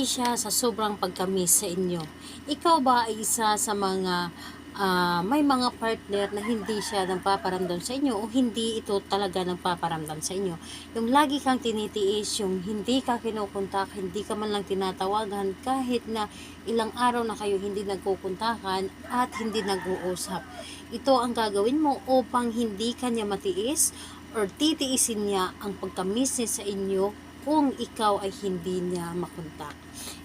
siya sa sobrang pagkamis sa inyo. Ikaw ba ay isa sa mga may mga partner na hindi siya nagpaparamdam sa inyo o hindi ito talaga nagpaparamdam sa inyo? Yung lagi kang tinitiis, yung hindi ka kinukontak, hindi ka man lang tinatawagan kahit na ilang araw na kayo hindi nagkukuntakan at hindi nag-uusap. Ito ang gagawin mo upang hindi kanya matiis or titiisin niya ang pagkamis niya sa inyo kung ikaw ay hindi niya makontak.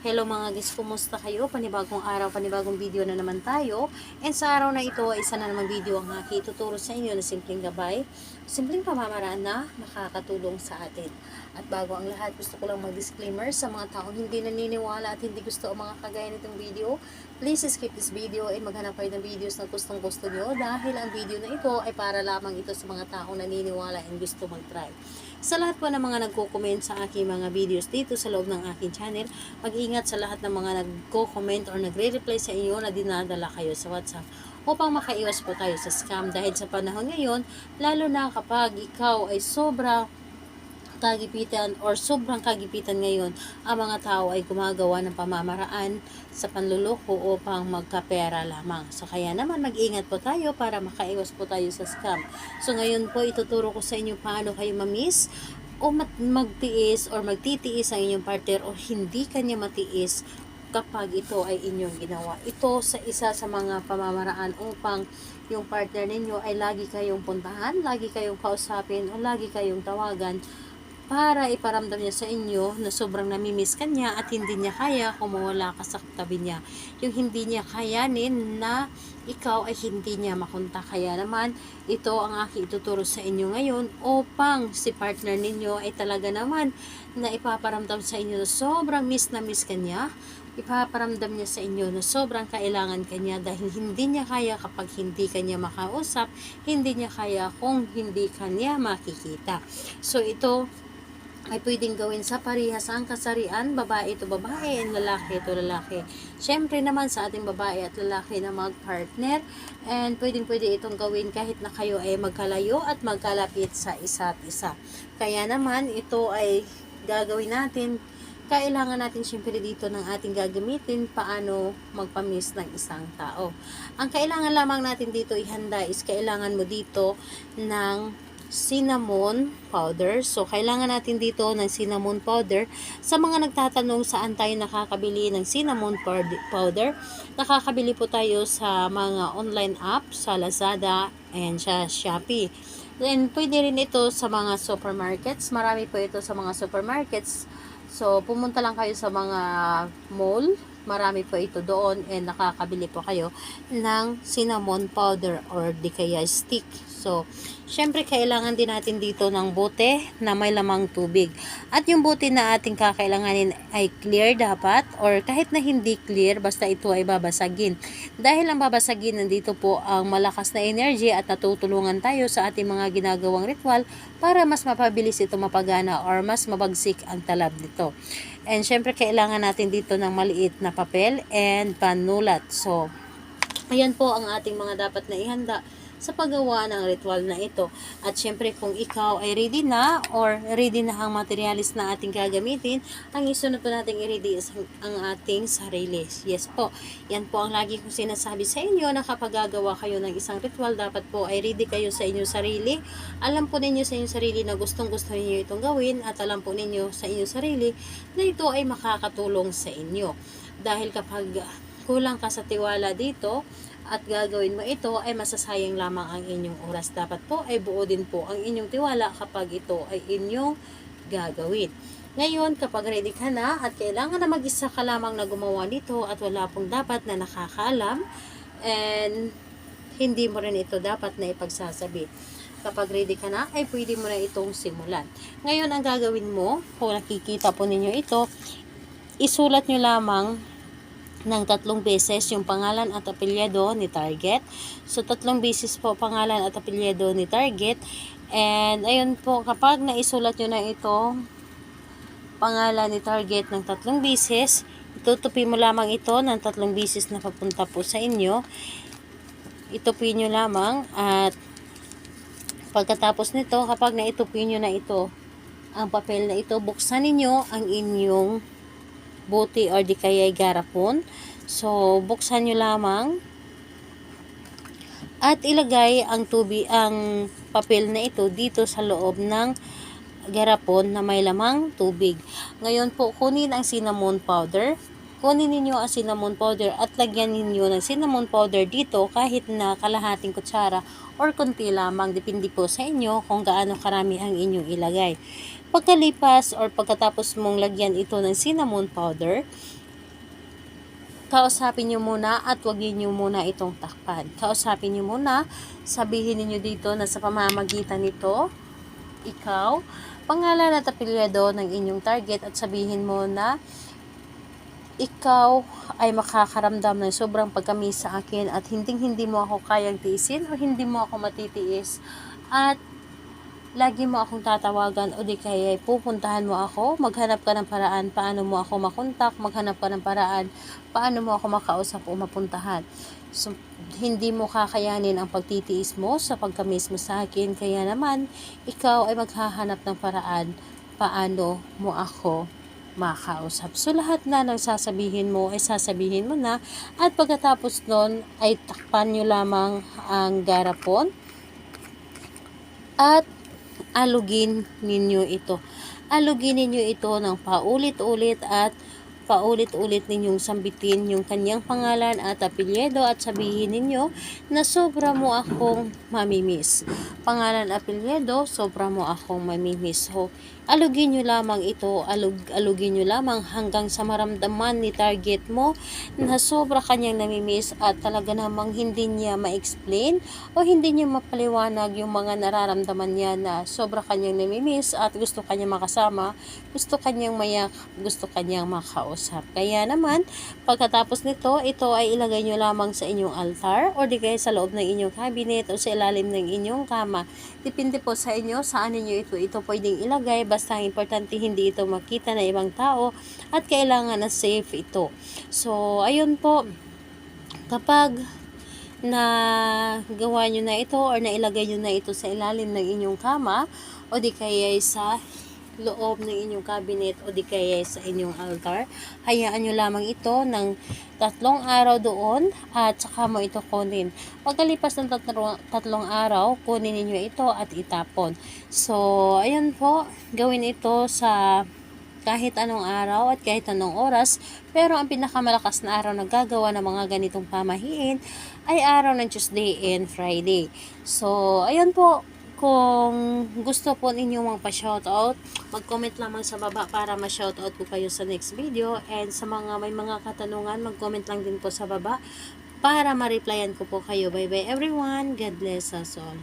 Hello mga guys, kumusta kayo? Panibagong araw, panibagong video na naman tayo. And sa araw na ito, isa na namang video ang aking ituturo sa inyo na simpleng gabay, simpleng pamamaraan na makakatulong sa atin. At bago ang lahat, gusto ko lang mag-disclaimer sa mga taong hindi naniniwala at hindi gusto ang mga kagaya nitong video. Please skip this video at maghanap kayo ng videos na gustong gusto nyo dahil ang video na ito ay para lamang ito sa mga taong naniniwala and gusto mag-try. Sa lahat po ng mga nagko-comment sa aking mga videos dito sa loob ng aking channel, mag-ingat sa lahat ng mga nagko-comment or nagre-reply sa inyo na dinadala kayo sa WhatsApp upang makaiwas po tayo sa scam dahil sa panahon ngayon, lalo na kapag ikaw ay sobrang kagipitan or sobrang kagipitan ngayon, ang mga tao ay gumagawa ng pamamaraan sa panluloko upang magkapera lamang. So kaya naman mag-ingat po tayo para makaiwas po tayo sa scam. So ngayon po ituturo ko sa inyo paano kayo mamiss o magtiis or magtitiis ang inyong partner o hindi kanya matiis kapag ito ay inyong ginawa. Ito sa isa sa mga pamamaraan upang yung partner ninyo ay lagi kayong puntahan, lagi kayong kausapin o lagi kayong tawagan para iparamdam niya sa inyo na sobrang namimiss kanya at hindi niya kaya kung mawala ka sa tabi niya. Yung hindi niya kayanin na ikaw ay hindi niya makontak. Kaya naman, ito ang aking ituturo sa inyo ngayon upang si partner ninyo ay talaga naman na ipaparamdam sa inyo na sobrang miss na miss kanya. Ipaparamdam niya sa inyo na sobrang kailangan kanya dahil hindi niya kaya kapag hindi kanya makausap, hindi niya kaya kung hindi kanya makikita. So ito ay pwedeng gawin sa parehas ang kasarian, babae ito babae and lalaki ito lalaki. Syempre naman sa ating babae at lalaki na mag-partner, and pwede itong gawin kahit na kayo ay magkalayo at magkalapit sa isa't isa. Kaya naman ito ay gagawin natin, kailangan natin syempre dito ng ating gagamitin paano magpamiss ng isang tao. Ang kailangan lamang natin dito ihanda is kailangan mo dito ng cinnamon powder. So, kailangan natin dito ng cinnamon powder. Sa mga nagtatanong saan tayo nakakabili ng cinnamon powder, nakakabili po tayo sa mga online app, sa Lazada and sa Shopee. Then, pwede rin ito sa mga supermarkets. Marami po ito sa mga supermarkets. So, pumunta lang kayo sa mga mall. Marami po ito doon and nakakabili po kayo ng cinnamon powder or di kaya stick. So, syempre kailangan din natin dito ng bote na may lamang tubig. At yung bote na ating kakailanganin ay clear dapat or kahit na hindi clear, basta ito ay babasagin. Dahil ang babasagin, nandito po ang malakas na energy at natutulungan tayo sa ating mga ginagawang ritual para mas mapabilis ito mapagana or mas mabagsik ang talab nito. And syempre kailangan natin dito ng maliit na papel and panulat. So, ayan po ang ating mga dapat na ihanda sa paggawa ng ritual na ito. At syempre kung ikaw ay ready na or ready na ang materialis na ating gagamitin, ang isunod po nating i-ready is ang ating sarili. Yes po, yan po ang lagi kong sinasabi sa inyo na kapag gagawa kayo ng isang ritual, dapat po ay ready kayo sa inyong sarili. Alam po ninyo sa inyong sarili na gustong gusto ninyo itong gawin at alam po ninyo sa inyong sarili na ito ay makakatulong sa inyo. Dahil kapag kulang ka sa tiwala dito at gagawin mo ito, ay masasayang lamang ang inyong oras. Dapat po ay buo din po ang inyong tiwala kapag ito ay inyong gagawin. Ngayon, kapag ready ka na at kailangan na mag-isa ka lamang na gumawa nito at wala pong dapat na nakakaalam and hindi mo rin ito dapat na ipagsasabi. Kapag ready ka na, ay pwede mo na itong simulan. Ngayon, ang gagawin mo, kung nakikita po ninyo ito, isulat nyo lamang ng 3 beses yung pangalan at apelyido ni target. So, 3 beses po pangalan at apelyido ni target. And, ayun po, kapag naisulat nyo na ito, pangalan ni target ng 3 beses, itutupi mo lamang ito ng 3 beses na papunta po sa inyo. Itupi nyo lamang at pagkatapos nito, kapag naitupi nyo na ito, ang papel na ito, buksan ninyo ang inyong buti or di kaya garapon. So, buksan nyo lamang at ilagay ang ang papel na ito dito sa loob ng garapon na may lamang tubig. Ngayon po, kunin ang cinnamon powder. Kunin ninyo ang cinnamon powder at lagyan ninyo ng cinnamon powder dito kahit na kalahating kutsara or konti lamang. Depende po sa inyo kung gaano karami ang inyong ilagay. Pagkalipas or pagkatapos mong lagyan ito ng cinnamon powder, kausapin nyo muna at wag nyo muna itong takpan. Kausapin nyo muna, sabihin niyo dito na sa pamamagitan nito, ikaw, pangalan at apelyido ng inyong target at sabihin mo na ikaw ay makakaramdam ng sobrang pagkamis sa akin at hindi mo ako kayang tiisin o hindi mo ako matitiis at lagi mo akong tatawagan o di kaya pupuntahan mo ako, maghanap ka ng paraan paano mo ako makontak, maghanap ka ng paraan paano mo ako makausap o mapuntahan. So, hindi mo kakayanin ang pagtitiis mo sa pagkamis mo sa akin, kaya naman ikaw ay maghahanap ng paraan paano mo ako makausap. So, lahat na ng sasabihin mo ay sasabihin mo na at pagkatapos nun ay takpan nyo lamang ang garapon at alugin ninyo ito. Alugin ninyo ito ng paulit-ulit at paulit-ulit ninyong sambitin yung kanyang pangalan at apelyido at sabihin ninyo na sobra mo akong mamimiss. Pangalan at apelyido, sobra mo akong mamimiss. So, alugin nyo lamang ito, alugin nyo lamang hanggang sa maramdaman ni target mo na sobra kanyang namimiss at talaga namang hindi niya ma-explain o hindi niya mapaliwanag yung mga nararamdaman niya na sobra kanyang namimiss at gusto kanya makasama, gusto kanyang mayak, gusto kanyang makausap. Kaya naman, pagkatapos nito, ito ay ilagay nyo lamang sa inyong altar o di kaya sa loob ng inyong cabinet o sa ilalim ng inyong kama. Depende po sa inyo saan ninyo ito pwedeng ilagay, basta ang importante hindi ito makita na ibang tao at kailangan na safe ito. So, ayun po, kapag na gawa nyo na ito or nailagay nyo na ito sa ilalim ng inyong kama o di kaya sa loob ng inyong cabinet o di kaya sa inyong altar, hayaan nyo lamang ito ng 3 araw doon at saka mo ito kunin. Pagkalipas ng 3 araw, kunin ninyo ito at itapon. So, ayun po, gawin ito sa kahit anong araw at kahit anong oras, pero ang pinakamalakas na araw na gagawa ng mga ganitong pamahiin ay araw ng Tuesday and Friday. So, ayun po, kung gusto po ninyong magpa-shoutout, mag-comment lamang sa baba para ma-shoutout po kayo sa next video. And sa mga may mga katanungan, mag-comment lang din po sa baba para ma-replyan ko po kayo. Bye bye everyone. God bless us all.